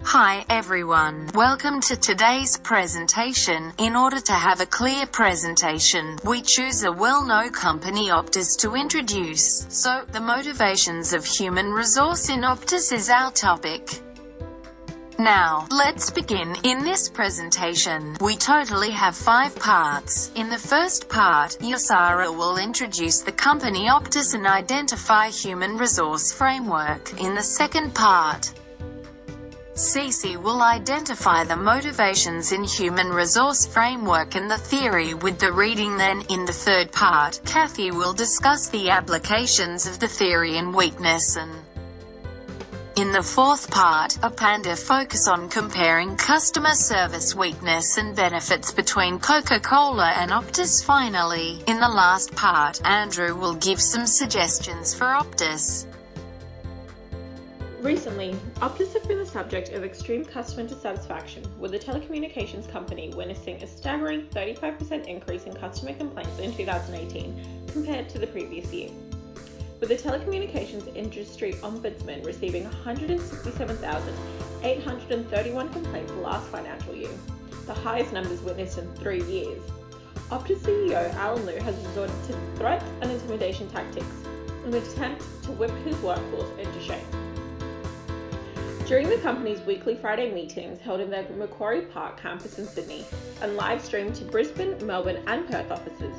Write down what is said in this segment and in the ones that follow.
Hi everyone, welcome to today's presentation. In order to have a clear presentation, we choose a well-known company Optus to introduce. So, the motivations of human resource in Optus is our topic. Now, let's begin. In this presentation, we totally have 5 parts. In the first part, Yosara will introduce the company Optus and identify human resource framework. In the second part, Cece will identify the motivations in human resource framework and the theory with the reading. Then, in the third part, Kathy will discuss the applications of the theory and weakness, and in the fourth part, Apanda focus on comparing customer service weakness and benefits between Coca-Cola and Optus. Finally, in the last part, Andrew will give some suggestions for Optus. Recently, Optus have been the subject of extreme customer dissatisfaction, with the telecommunications company witnessing a staggering 35% increase in customer complaints in 2018 compared to the previous year, with the telecommunications industry ombudsman receiving 167,831 complaints last financial year, the highest numbers witnessed in 3 years. Optus CEO Alan Liu has resorted to threats and intimidation tactics in an attempt to whip his workforce into shape. During the company's weekly Friday meetings held in their Macquarie Park campus in Sydney and live streamed to Brisbane, Melbourne and Perth offices,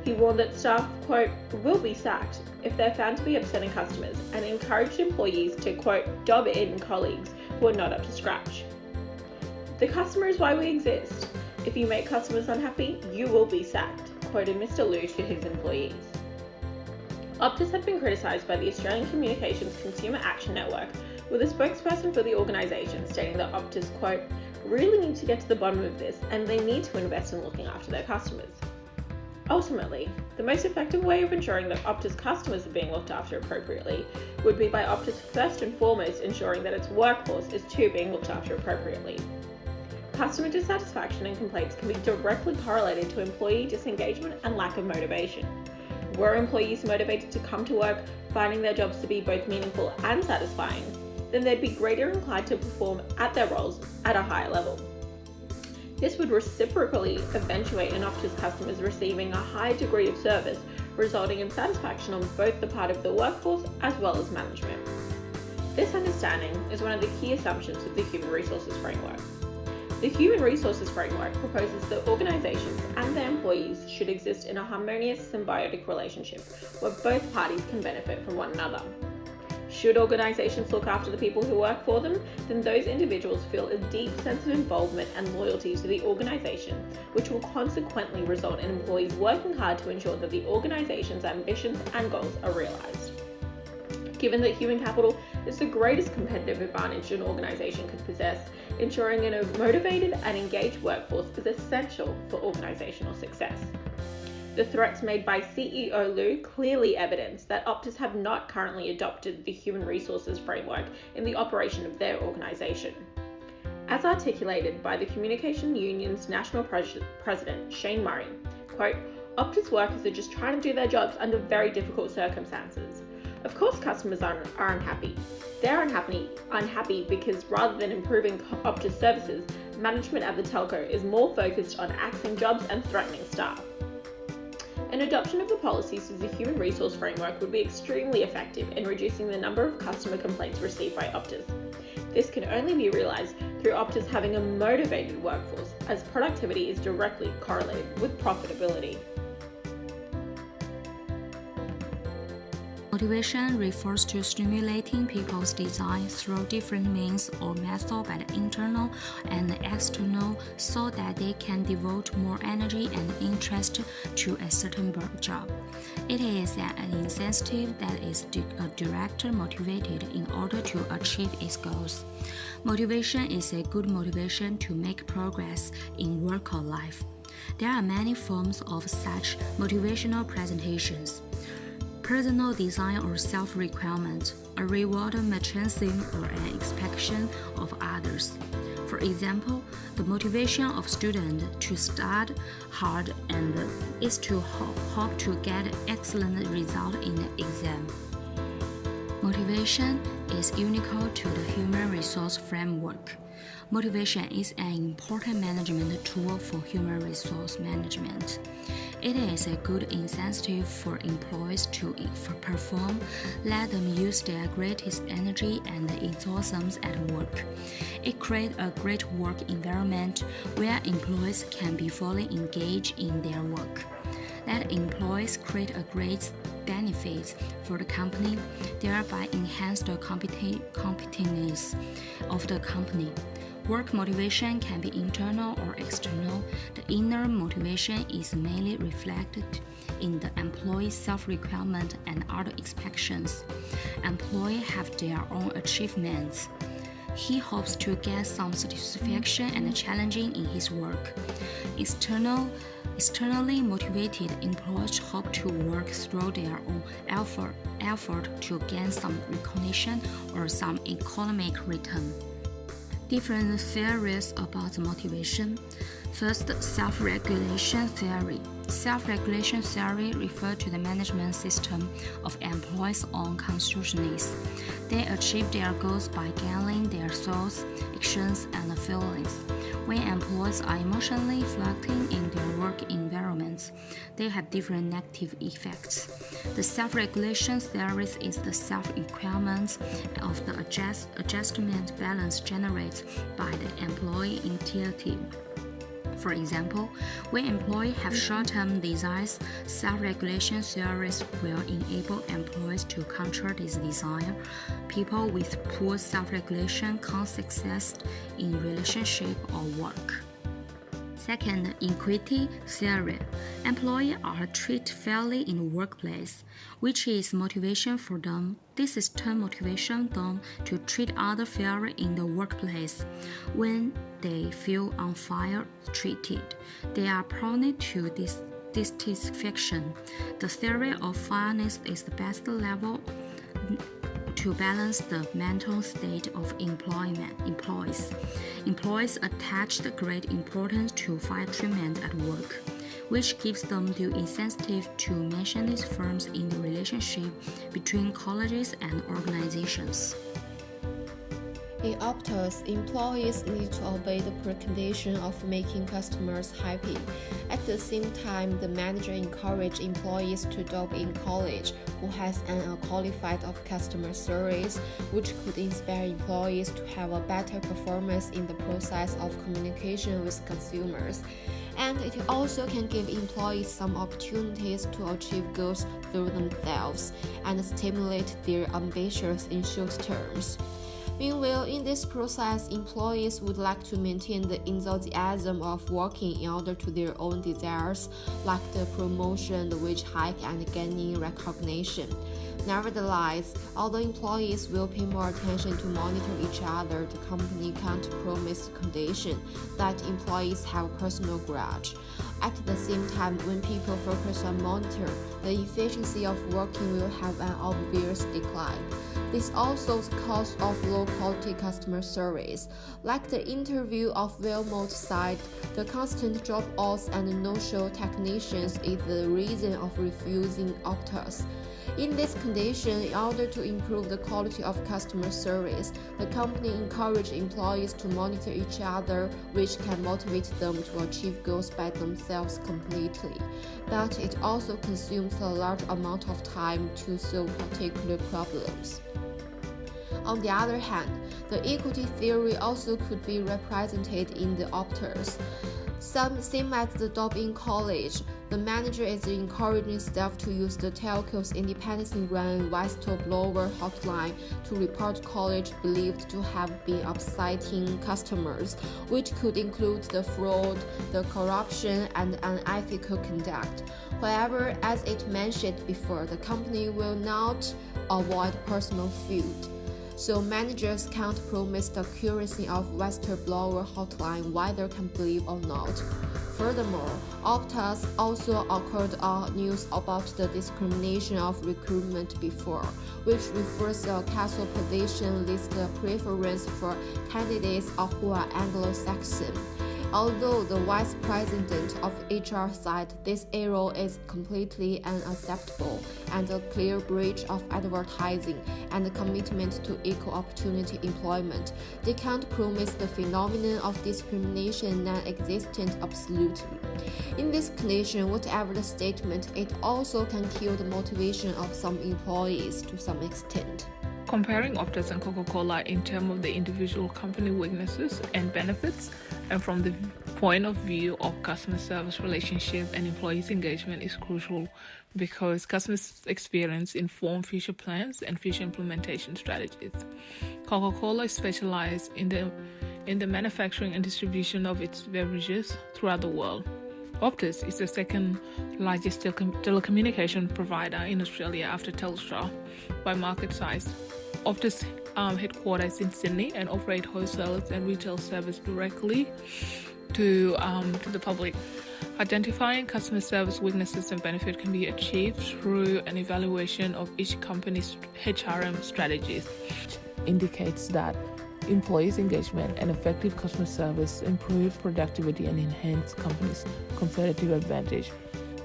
he warned that staff, quote, will be sacked if they're found to be upsetting customers, and encouraged employees to, quote, dob in colleagues who are not up to scratch. The customer is why we exist. If you make customers unhappy, you will be sacked, quoted Mr. Liu to his employees. Optus had been criticised by the Australian Communications Consumer Action Network, with a spokesperson for the organisation stating that Optus, quote, really need to get to the bottom of this and they need to invest in looking after their customers. Ultimately, the most effective way of ensuring that Optus customers are being looked after appropriately would be by Optus first and foremost ensuring that its workforce is too being looked after appropriately. Customer dissatisfaction and complaints can be directly correlated to employee disengagement and lack of motivation. Were employees motivated to come to work, finding their jobs to be both meaningful and satisfying, then they'd be greater inclined to perform at their roles at a higher level. This would reciprocally eventuate in Optus customers receiving a high degree of service, resulting in satisfaction on both the part of the workforce as well as management. This understanding is one of the key assumptions of the Human Resources Framework. The Human Resources Framework proposes that organisations and their employees should exist in a harmonious symbiotic relationship where both parties can benefit from one another. Should organisations look after the people who work for them, then those individuals feel a deep sense of involvement and loyalty to the organisation, which will consequently result in employees working hard to ensure that the organisation's ambitions and goals are realised. Given that human capital is the greatest competitive advantage an organisation could possess, ensuring a motivated and engaged workforce is essential for organisational success. The threats made by CEO Liu clearly evidence that Optus have not currently adopted the Human Resources Framework in the operation of their organisation. As articulated by the Communication Union's National President, Shane Murray, quote, Optus workers are just trying to do their jobs under very difficult circumstances. Of course customers are unhappy. They're unhappy because rather than improving Optus services, management at the telco is more focused on axing jobs and threatening staff. An adoption of the policies of the Human Resource Framework would be extremely effective in reducing the number of customer complaints received by Optus. This can only be realised through Optus having a motivated workforce, as productivity is directly correlated with profitability. Motivation refers to stimulating people's desire through different means or methods by the internal and external so that they can devote more energy and interest to a certain job. It is an incentive that is directly motivated in order to achieve its goals. Motivation is a good motivation to make progress in work or life. There are many forms of such motivational presentations. Personal design or self-requirement, a reward mechanism or an expectation of others. For example, the motivation of students to study hard and is to hope to get excellent result in the exam. Motivation is unique to the human resource framework. Motivation is an important management tool for human resource management. It is a good incentive for employees to perform, let them use their greatest energy and enthusiasm at work. It creates a great work environment where employees can be fully engaged in their work. Let employees create a great benefit for the company, thereby enhance the competitiveness of the company. Work motivation can be internal or external. The inner motivation is mainly reflected in the employee's self-requirement and other expectations. Employees have their own achievements. He hopes to get some satisfaction and challenging in his work. Externally motivated employees hope to work through their own effort to gain some recognition or some economic return. Different theories about motivation. First, self-regulation theory. Self-regulation theory refers to the management system of employees' own consciousness. They achieve their goals by gaining their thoughts, actions, and feelings. When employees are emotionally fluctuating in their work environments, they have different negative effects. The self-regulation theory is the self-requirements of the adjustment balance generated by the employee initiative. For example, when employees have short-term desires, self-regulation theories will enable employees to control this desire. People with poor self-regulation can't succeed in relationship or work. Second, equity theory. Employees are treated fairly in the workplace, which is motivation for them. This is term motivation them to treat others fairly in the workplace. When they feel unfair treated, they are prone to dissatisfaction. The theory of fairness is the best level to balance the mental state of employees. Employees attach great importance to fair treatment at work, which gives them the incentive to mention these firms in the relationship between colleges and organizations. In optus, employees need to obey the precondition of making customers happy. At the same time, the manager encourages employees to drop in college who has an qualified of customer service, which could inspire employees to have a better performance in the process of communication with consumers. And it also can give employees some opportunities to achieve goals through themselves and stimulate their ambitions in short terms. Meanwhile, in this process, employees would like to maintain the enthusiasm of working in order to their own desires, like the promotion, the wage hike, and gaining recognition. Nevertheless, although employees will pay more attention to monitor each other, the company can't promise the condition that employees have personal grudge. At the same time, when people focus on monitor, the efficiency of working will have an obvious decline. This also is the cause of low-quality customer service. Like the interview of Wilmot side, the constant drop-offs and no-show technicians is the reason of refusing optus. In this condition, in order to improve the quality of customer service, the company encourages employees to monitor each other, which can motivate them to achieve goals by themselves completely. But it also consumes a large amount of time to solve particular problems. On the other hand, the equity theory also could be represented in the optus. Same as the job in college, the manager is encouraging staff to use the telco's independently run whistleblower hotline to report college believed to have been upsetting customers, which could include the fraud, the corruption, and unethical conduct. However, as it mentioned before, the company will not avoid personal feud. So managers can't promise the accuracy of whistleblower hotline whether can believe or not. Furthermore, optus also occurred news about the discrimination of recruitment before, which refers to a casual position lists the preference for candidates who are Anglo-Saxon. Although the vice president of HR said this error is completely unacceptable and a clear breach of advertising and commitment to equal opportunity employment, they can't promise the phenomenon of discrimination non-existent absolutely. In this condition, whatever the statement, it also can kill the motivation of some employees to some extent. Comparing Optus and Coca-Cola in terms of the individual company weaknesses and benefits, and from the point of view of customer service relationship and employees' engagement is crucial because customer experience inform future plans and future implementation strategies. Coca-Cola is specialized in the manufacturing and distribution of its beverages throughout the world. Optus is the second largest telecommunication provider in Australia after Telstra by market size. Optus headquarters in Sydney and operate wholesale and retail service directly to the public. Identifying customer service weaknesses and benefit can be achieved through an evaluation of each company's HRM strategies. Indicates that employees' engagement and effective customer service improve productivity and enhance companies' competitive advantage.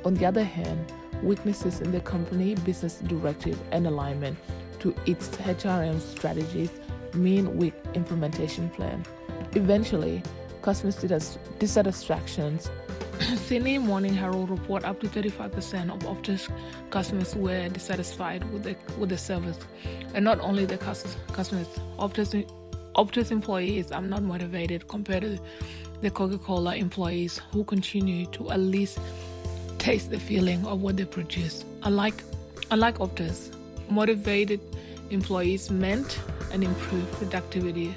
On the other hand, weaknesses in the company business directive and alignment to its HRM strategies mean weak implementation plan. Eventually, customer dissatisfactions. Sydney Morning Herald report up to 35% of Optus customers were dissatisfied with the service, and not only the customers. Optus employees are not motivated compared to the Coca-Cola employees who continue to at least taste the feeling of what they produce. Unlike Optus, motivated employees meant an improved productivity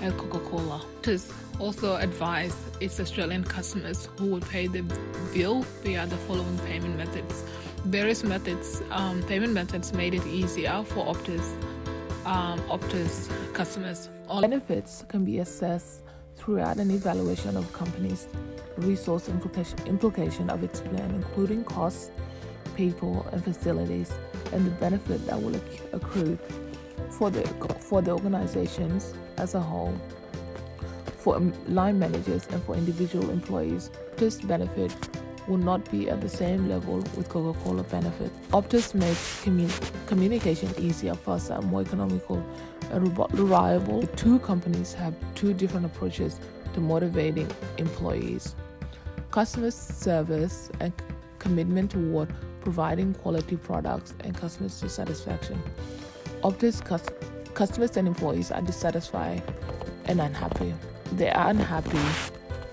at Coca-Cola. Optus also advised its Australian customers who would pay the bill via the following payment methods. Various payment methods made it easier for Optus customers. All benefits can be assessed throughout an evaluation of company's resource implication of its plan, including costs, people, and facilities, and the benefit that will accrue for the organizations as a whole, for line managers and for individual employees. This benefit will not be at the same level with Coca-Cola benefit. Optus makes communication easier, faster, and more economical and reliable. The two companies have two different approaches to motivating employees. Customer service and commitment toward providing quality products and customer satisfaction. Optus customers and employees are dissatisfied and unhappy. They are unhappy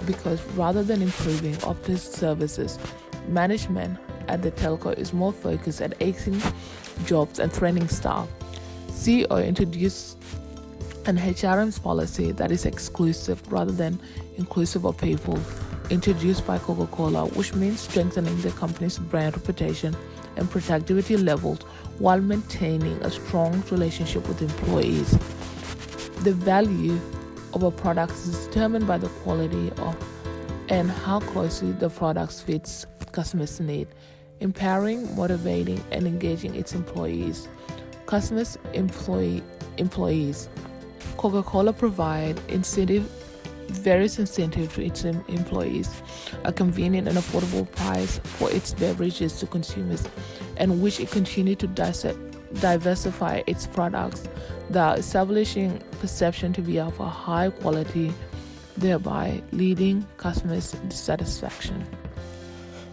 because rather than improving Optus services, management at the telco is more focused at acing jobs and training staff. CEO introduced an HRM policy that is exclusive rather than inclusive of people, introduced by Coca-Cola, which means strengthening the company's brand reputation and productivity levels while maintaining a strong relationship with employees. The value of a product is determined by the quality of and how closely the product fits customers' need, empowering, motivating, and engaging its employees. Customers, employees. Coca-Cola provide various incentives to its employees, a convenient and affordable price for its beverages to consumers, and which it continues to diversify its products, thus establishing perception to be of a high quality, thereby leading customers' dissatisfaction.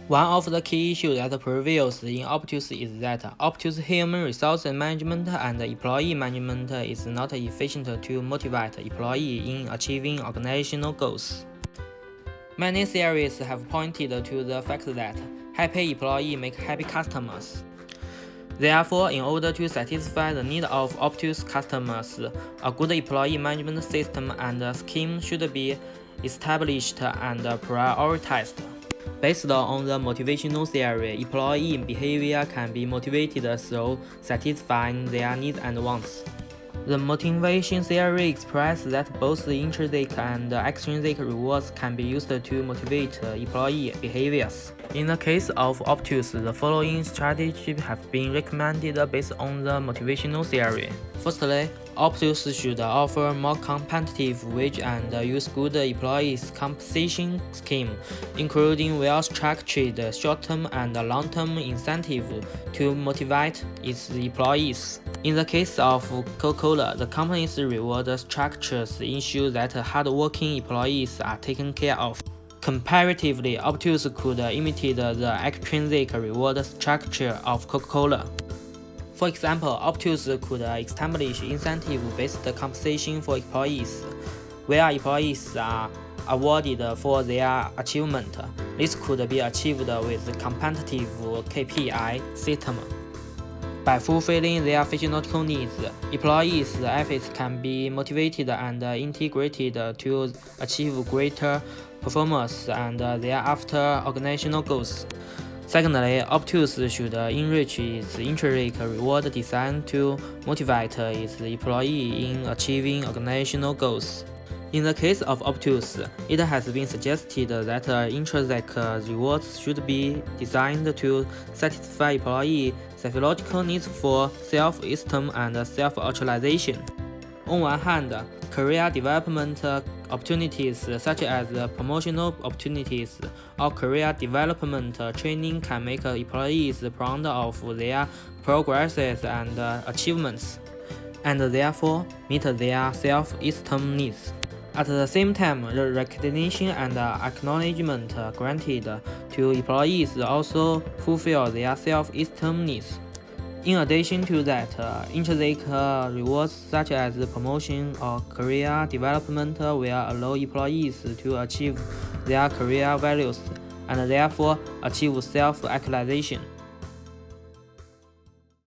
One of the key issues that prevails in Optus is that Optus human resource management and employee management is not efficient to motivate employees in achieving organizational goals. Many theories have pointed to the fact that happy employees make happy customers. Therefore, in order to satisfy the need of Optus customers, a good employee management system and scheme should be established and prioritized. Based on the motivational theory, employee behavior can be motivated through satisfying their needs and wants. The motivation theory expresses that both the intrinsic and extrinsic rewards can be used to motivate employee behaviors. In the case of Optus, the following strategies have been recommended based on the motivational theory. Firstly, Optus should offer more competitive wage and use good employees compensation scheme, including well-structured short-term and long-term incentives to motivate its employees. In the case of Coca-Cola, the company's reward structures ensure that hard-working employees are taken care of. Comparatively, Optus could imitate the extrinsic reward structure of Coca-Cola. For example, Optus could establish incentive-based compensation for employees, where employees are awarded for their achievement. This could be achieved with competitive KPI system. By fulfilling their physiological needs, employees' efforts can be motivated and integrated to achieve greater performance and thereafter organizational goals. Secondly, Optus should enrich its intrinsic reward design to motivate its employee in achieving organizational goals. In the case of Optus, it has been suggested that intrinsic rewards should be designed to satisfy employee psychological needs for self-esteem and self-actualization. On one hand, career development opportunities such as promotional opportunities or career development training can make employees proud of their progresses and achievements, and therefore meet their self-esteem needs. At the same time, the recognition and acknowledgement granted to employees also fulfill their self-esteem needs. In addition to that, intrinsic rewards such as promotion or career development will allow employees to achieve their career values and therefore achieve self-actualization.